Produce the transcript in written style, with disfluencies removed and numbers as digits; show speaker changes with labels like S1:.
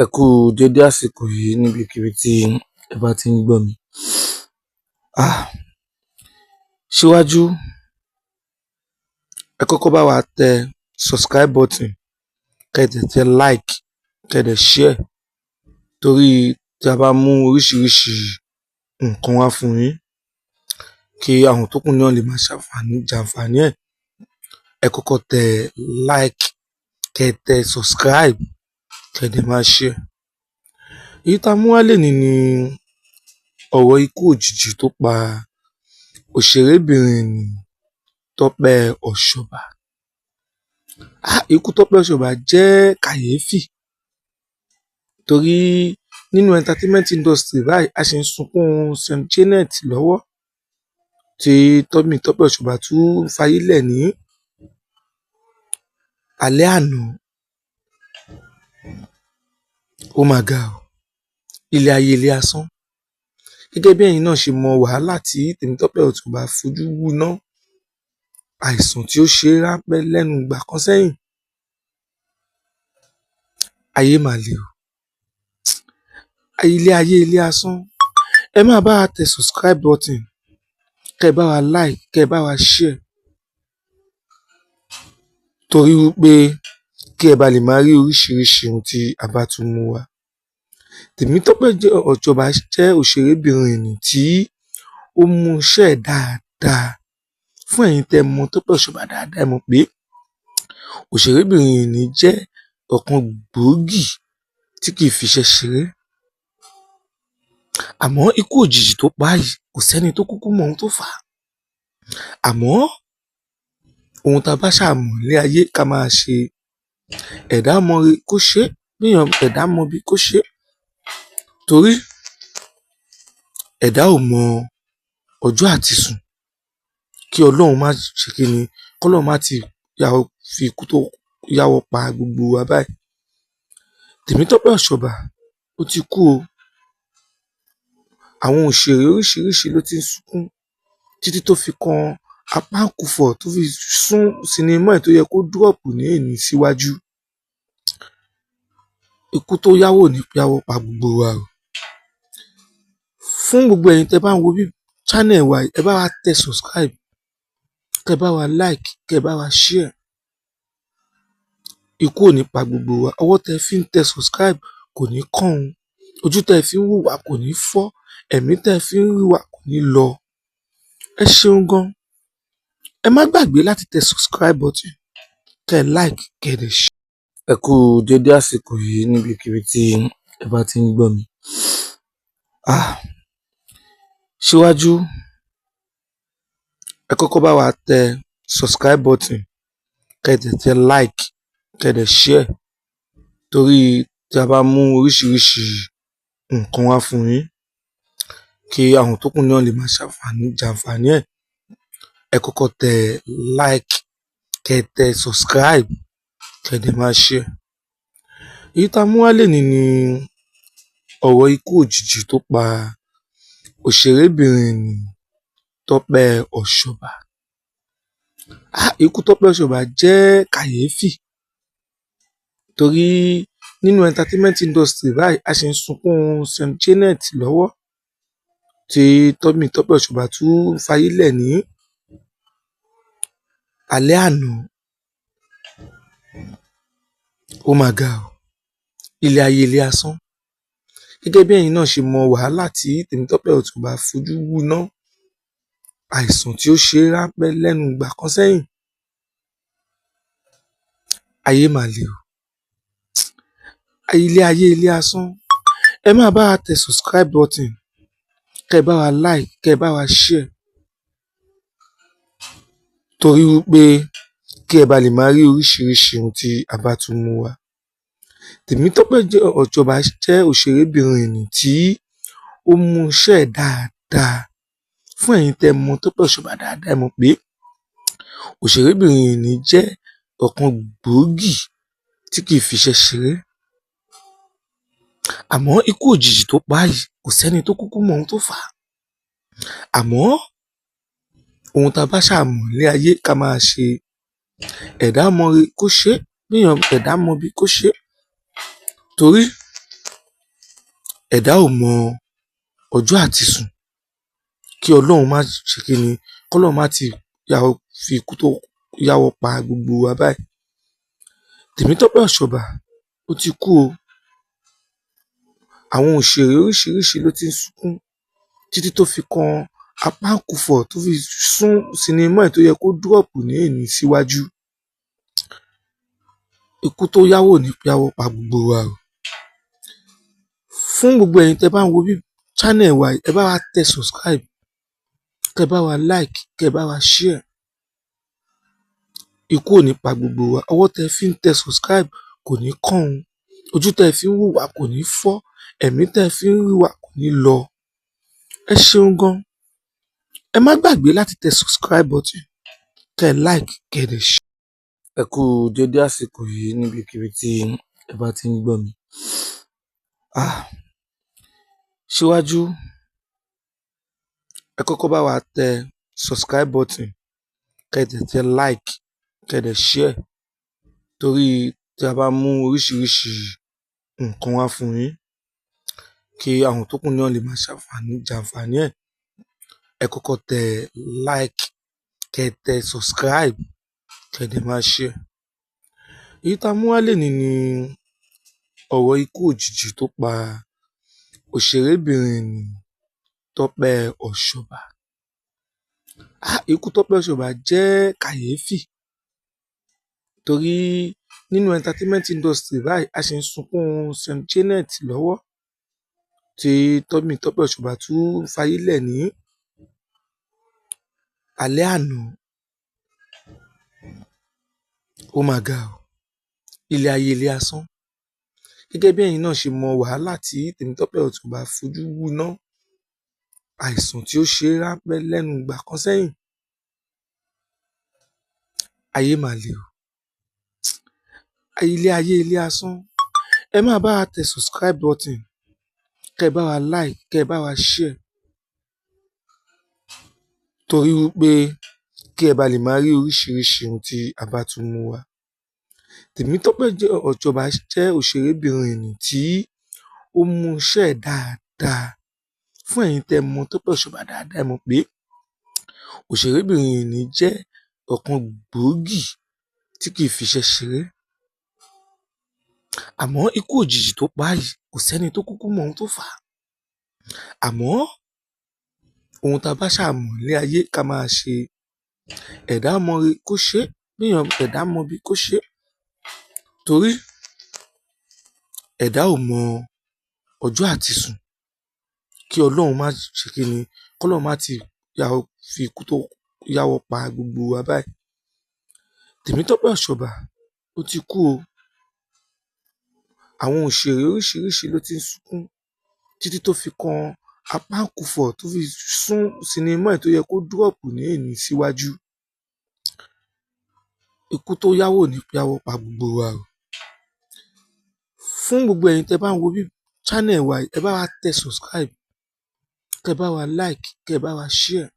S1: Ẹ kú dédé àsìkò yìí níbikíbi tí ẹ bá ti ń gbọ́ mi. Síwájú, ẹ kọ́kọ́ bá wa tẹ subscribe button, kẹ́ dẹ̀ tẹ like, kẹ́ dẹ̀ share, torí tí a bá mú oríṣiríṣi nǹkan wá fún yín, kí àwọn tó kù náà lè máa jàǹfààní ẹ̀. Ẹ kọ́kọ́ tẹ like, kẹ́ tẹ subscribe, kẹ́ dẹ̀ máa share. Èyí tá a mú wá lénìí ni ọ̀rọ̀ ikú òjijì tó pa òṣèrébìnrin nì Tọ́pẹ́ Ọ̀ṣọ́bà. Ikú Tọ́pẹ́ Ọ̀ṣọ́bà jẹ́ kàyéfì, torí nínú entertainment industry báyìí a ṣì ń sunkún Sam Janet lọ́wọ́, tí Tọ́pẹ́ Ọ̀ṣọ́bà tún fayé lẹ̀ ní alẹ́ àná. Ó mà ga o, ilé ayé ilé asán. Gẹ́gẹ́ bí ẹ̀yin náà ṣe mọ wàhálà tí Tọ́pẹ́ Ọ̀ṣọ́bà fojú winá, àìsàn tí ó ṣe ráńpẹ́ lẹ́nu ìgbà kan sẹ́yìn. Ayé mà le o, ilé ayé ilé asán. Ẹ máa bá wa tẹ subscribe button, kẹ́ bá wa like, kẹ́ bá wa share, torí wípé kí ẹ bá lè máa rí oríṣiríṣi ohun tí a bá tún mú wá. Tọ́pẹ́ Ọ̀ṣọ́bà jẹ́ òṣèrébìnrin nì tí ó mú iṣẹ́ ẹ̀ dáadáa. Fún ẹ̀yin tẹ́ mọ Tọ́pẹ́ Ọ̀ṣọ́bà dáadáa, ẹ mọ̀ pé òṣèrébìnrin nì jẹ́ ọ̀kan gbòógì tí kì í fi iṣẹ́ ṣeré. Àmọ́ ikú òjijì tó pa yìí, kò sẹ́ni tó kúkú mọ ohun tó fà á. Àmọ́ ohun tá a bá ṣàmọ̀ nílé ayé ká máa ṣe, ẹ̀dá mọre kó ṣe, ẹ̀dá mọbi kó ṣe, torí ẹ̀dá ò mọ ọjọ́ àti sùn. Kí Ọlọ́run má ṣe kíni, k'Ọlọ́run má ti fi ikú tó yáwọ́ pa gbogbo wa báyìí. Tọ́pẹ́ Ọ̀ṣọ́bà ó ti kú o. Àwọn òṣèré oríṣiríṣi ló ti ń sunkún, títí tó fi kan Apáǹkúfọ̀ tó fi sún sinimá ẹ̀ tó yẹ kó dúrọ̀pù ní èní síwájú. Ikú tó yáwọ́ ò ní yáwọ́ pa gbogbo wa o. Fún gbogbo ẹ̀yin tẹ́ bá ń wo channel wa, ẹ bá wa tẹ subscribe, kẹ́ bá wa like, kẹ́ bá wa share. Ikú ò ní pa gbogbo wa. Ọwọ́ tẹ́ fi ń tẹ subscribe kò ní kán o. Ojú tẹ́ fi ń wò wá kò ní fọ́. Ẹ̀mí tẹ́ fi ń rí wa kò ní lọ. Ẹ ṣeun gan. Ẹ má gbàgbé láti tẹ subscribe button, kẹ́ like, kẹ́ dẹ̀ share. Ẹ kú dédé àsìkò yìí níbikíbi tí ẹ bá ti ń gbọ́ mi. Síwájú, ẹ kọ́kọ́ bá wa tẹ subscribe button, kẹ́ dẹ̀ tẹ like, kẹ́ dẹ̀ share, torí tí a bá mú oríṣiríṣi nǹkan wá fún yín, kí àwọn tó kù náà lè máa jàǹfààní ẹ̀. Ẹ kọ́kọ́ tẹ like, kẹ́ tẹ subscribe, kẹ́ dẹ̀ máa share. Èyí tá a mú wá lénìí ni ọ̀rọ̀ ikú òjijì tó pa òṣèrébìnrin nì Tọ́pẹ́ Ọ̀ṣọ́bà. Ikú Tọ́pẹ́ Ọ̀ṣọ́bà jẹ́ kàyéfì, torí nínú entertainment industry báyìí a ṣì ń sunkún Sam Janet lọ́wọ́, tí Tọ́pẹ́ Ọ̀ṣọ́bà tún fayé lẹ̀ ní alẹ́ àná. Ó mà ga o, ilé ayé ilé asán. Gẹ́gẹ́ bí ẹ̀yin náà ṣe mọ wàhálà tí Tọ́pẹ́ Ọ̀ṣọ́bà fojú winá, àìsàn tí ó ṣe ráńpẹ́ lẹ́nu ìgbà kan sẹ́yìn. Ayé mà le o, ilé ayé ilé asán. Ẹ máa bá wa tẹ subscribe button, kẹ́ bá wa like, kẹ́ bá wa share, torí wípé kí ẹ bá lè máa rí oríṣiríṣi ohun tí a bá tún mú wá. Tọ́pẹ́ Ọ̀ṣọ́bà jẹ́ òṣèrébìnrin nì tí ó mú iṣẹ́ ẹ̀ dáadáa. Fún ẹ̀yin tẹ́ mọ Tọ́pẹ́ Ọ̀ṣọ́bà dáadáa, ẹ mọ̀ pé òṣèrébìnrin nì jẹ́ ọ̀kan gbòógì tí kì í fi iṣẹ́ ṣeré. Àmọ́ ikú òjijì tó pa yìí, kò sẹ́ni tó kúkú mọ ohun tó fà á. Àmọ́ ohun tá a bá ṣàmọ̀ nílé ayé ká máa ṣe, ẹ̀dá mọre kó ṣe, ẹ̀dá mọbi kó ṣe, torí ẹ̀dá ò mọ ọjọ́ àti sùn kí ọlọ́run má ṣe kí ni kọ́lọ́run má ti fi ikú tó yáwọ́ pa gbogbo wa báyìí. Tèmítọ́pẹ́ Ọ̀ṣọ́bà ó ti kú o. Àwọn òṣèré oríṣiríṣi ló ti ń sunkún títí tó fi kan Apáǹkúfọ̀ tó fi sún sinimá ẹ̀ tó yẹ kó dúrọ̀pù ní èní síwájú. Ikú tó yáwó ò ní yáwọ́ pa gbogbo wa o. Fún gbogbo ẹ̀yin tẹ́ bá ń wo bí channel wa ẹ bá wa tẹ subscribe, kẹ́ bá wa like, kẹ́ bá wa share. Ikú ò ní pa gbogbo wa. Ọwọ́ tẹ́ fi ń tẹ subscribe kò ní kán o. Ojú tẹ́ fi ń wò wá kò ní fọ́. Ẹ̀mí tẹ́ fi ń rí wa kò ní lọ. Ẹ ṣeun gan. Ẹ má gbàgbé láti tẹ subscribe button, kẹ́ like, kẹ́ dẹ̀ share. Ẹ kú dédé àsìkò yìí níbikíbi tí ẹ bá ti ń gbọ́ mi. Síwájú, ẹ kọ́kọ́ bá wa tẹ subscribe button, kẹ́ dẹ̀ tẹ like, kẹ́ dẹ̀ share. Torí tí a bá mú oríṣiríṣi nǹkan wá fún yín, kí àwọn tó kù náà lè máa jàǹfààní ẹ̀. Ẹ kọ́kọ́ tẹ like, kẹ́ tẹ subscribe, kẹ́ dẹ̀ máa share. Èyí tá a mú wá lénìí ni ọ̀rọ̀ ikú òjijì tó pa òṣèrébìnrin nì Tọ́pẹ́ Ọ̀ṣọ́bà. Ikú Tọ́pẹ́ Ọ̀ṣọ́bà jẹ́ kàyéfì torí nínú entertainment industry báyìí a ṣe ń sunkún Sam Janet lọ́wọ́ tí Tọ́pẹ́ Ọ̀ṣọ́bà tún fayé lẹ̀ ní alẹ́ àná. Ó mà ga o, ilé ayé ilé asán. Gẹ́gẹ́ bí ẹ̀yin náà ṣe mọ wàhálà tí Tèmítọ́pẹ́ Ọ̀ṣọ́bà fojú winá, àìsàn tí ó ṣe ráńpẹ́ lẹ́nu ìgbà kan sẹ́yìn. Ayé mà le o, ilé ayé ilé asán. Ẹ máa bá wa tẹ subscribe button, kẹ́ bá wa like, kẹ́ bá wa share. Torí wípé kí ẹ bá lè máa rí oríṣiríṣi ohun tí a bá tún mú wá. Tèmítọ́pẹ́ Ọ̀ṣọ́bà jẹ́ òṣèrébìnrin nì tí ó mú iṣẹ́ ẹ̀ dáadáa. Fún ẹ̀yin tẹ́ mọ Tọ́pẹ́ Ọ̀ṣọ́bà dáadáa, ẹ mọ̀ pé òṣèrébìnrin nì jẹ́ ọ̀kan gbòógì tí kì í fi iṣẹ́ ṣeré. Àmọ́ ikú òjijì tó pa yìí kò sẹ́ni tó kúkú mọ ohun tó fà á. Àmọ́ ohun tá a bá ṣàmọ̀ ní ayé ká máa ṣe. Ẹ̀dá mọ ire kó ṣe, ẹ̀dá mọ bí kó ṣe. Torí ẹ̀dá ò mọ ọjọ́ àti sùn kí ọlọ́run má ṣe kí ni kọ́lọ́run má ti fi ikú tó yáwọ́ pa gbogbo wa báyìí. Tèmítọ́pẹ́ Ọ̀ṣọ́bà ó ti kú o. Àwọn òṣèré oríṣiríṣi ló ti ń sunkún títí tó fi kan Apáǹkúfọ̀ tó fi sún sinimá ẹ̀ tó yẹ kó dúrọ̀pù ní èní síwájú. Ikú tó yáwó ò ní yáwọ́ pa gbogbo wa o. Fún gbogbo ẹ̀yin tẹ́ bá ń wo bí channel wa ẹ bá wa tẹ subscribe, kẹ́ bá wa like, kẹ́ bá wa share.